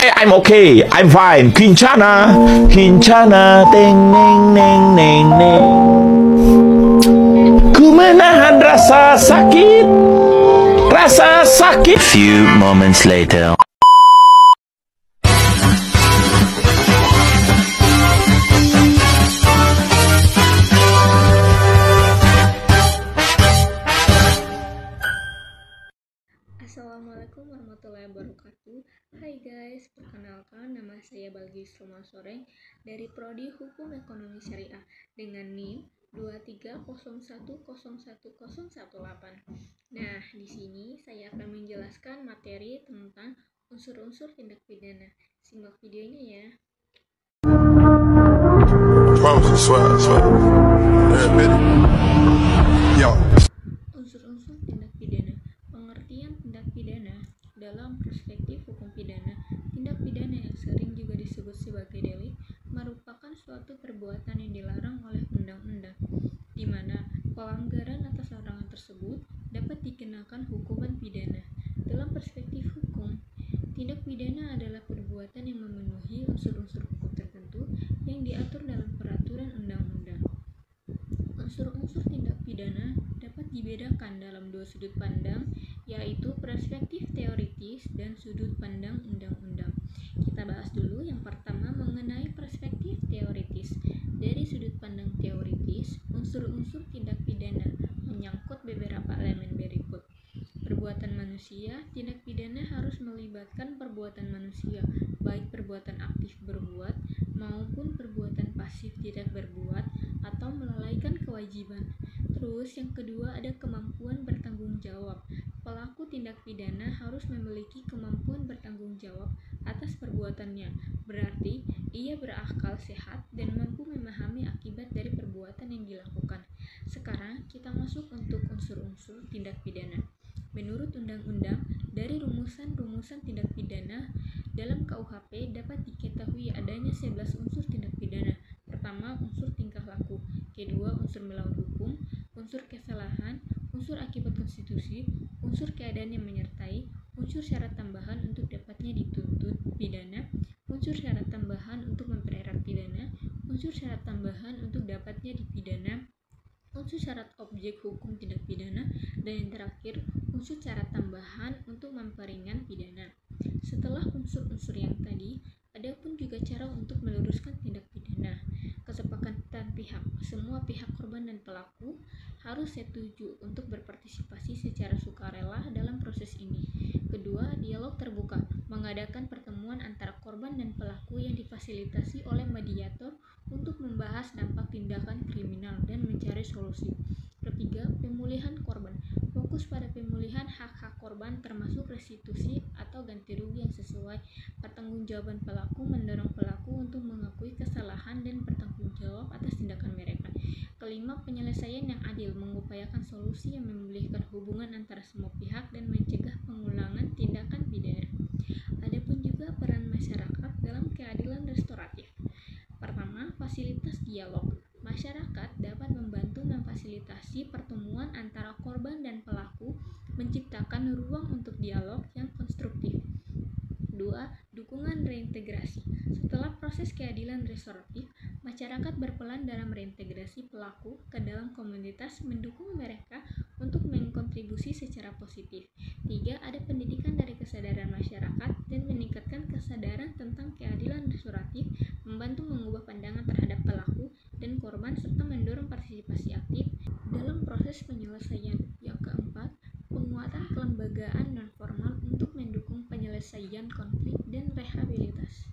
I'm okay, I'm fine. Kincana, Kincana, teng neng neng neng neng. Ku menahan rasa sakit, rasa sakit. Few moments later. Assalamualaikum warahmatullahi wabarakatuh. Hai guys, perkenalkan nama saya Balgi Roma Soreng dari Prodi Hukum Ekonomi Syariah dengan NIM 230101018. Nah, di sini saya akan menjelaskan materi tentang unsur-unsur tindak pidana. Simak videonya ya. Unsur-unsur tindak pidana. Pengertian tindak pidana dalam perspektif hukum pidana. Tindak pidana yang sering juga disebut sebagai delik merupakan suatu perbuatan yang dilarang oleh undang-undang, di mana pelanggaran atas larangan tersebut dapat dikenakan hukuman pidana. Dalam perspektif hukum, tindak pidana adalah perbuatan yang memenuhi unsur-unsur hukum tertentu yang diatur dalam peraturan undang-undang. Unsur-unsur tindak pidana dapat dibedakan dalam dua sudut pandang, yaitu perspektif teoritis dan sudut pandang undang-undang. Kita bahas dulu yang pertama mengenai perspektif teoritis. Dari sudut pandang teoritis, unsur-unsur tindak pidana menyangkut beberapa elemen berikut. Perbuatan manusia, tindak pidana harus melibatkan perbuatan manusia, baik perbuatan aktif berbuat maupun perbuatan pasif tidak berbuat atau melalaikan kewajiban. Terus yang kedua ada kemampuan bertanggung jawab. Pelaku tindak pidana harus memiliki kemampuan bertanggung jawab atas perbuatannya. Berarti ia berakal sehat dan mampu memahami akibat dari perbuatan yang dilakukan. Sekarang kita masuk untuk unsur-unsur tindak pidana. Menurut undang-undang, dari rumusan-rumusan tindak pidana dalam KUHP dapat diketahui adanya 11 unsur tindak pidana. Pertama, unsur tingkah laku. Kedua, unsur melawan hukum. Unsur kesalahan, unsur akibat konstitusi, unsur keadaan yang menyertai, unsur syarat tambahan untuk dapatnya dituntut pidana, unsur syarat tambahan untuk mempererat pidana, unsur syarat tambahan untuk dapatnya dipidana, unsur syarat objek hukum tindak pidana, dan yang terakhir, unsur syarat tambahan untuk memperingan pidana. Setelah unsur-unsur yang tadi, ada pun juga cara untuk meluruskan tindak pidana. Kesepakatan pihak, semua pihak korban dan pelaku harus setuju untuk berpartisipasi secara sukarela dalam proses ini. Kedua, dialog terbuka, mengadakan pertemuan antara korban dan pelaku yang difasilitasi oleh mediator untuk membahas dampak tindakan kriminal dan mencari solusi. Ketiga, pemulihan korban, fokus pada pemulihan hak-hak korban termasuk restitusi atau ganti rugi yang sesuai. Pertanggungjawaban pelaku, mendorong pelaku untuk mengakui kesalahan dan bertanggung jawab atas tindakan mereka. Kelima, penyelesaian yang adil, mengupayakan solusi yang memulihkan hubungan antara semua pihak dan mencegah pengulangan tindakan pidana. Adapun juga peran masyarakat dalam keadilan restoratif. Pertama, fasilitas dialog. Masyarakat dapat membantu memfasilitasi pertemuan antara korban dan pelaku, menciptakan ruang untuk dialog yang konstruktif. 2. Dukungan reintegrasi. Setelah proses keadilan restoratif, masyarakat berperan dalam reintegrasi pelaku ke dalam komunitas, mendukung mereka untuk mengkontribusi secara positif. 3. Ada pendidikan dari kesadaran masyarakat dan meningkatkan kesadaran tentang keadilan restoratif, membantu mengubah pandangan terhadap pelaku dan korban, serta mendorong partisipasi aktif dalam proses penyelesaian. Yang keempat, penguatan kelembagaan non-formal untuk mendukung penyelesaian konflik dan rehabilitas.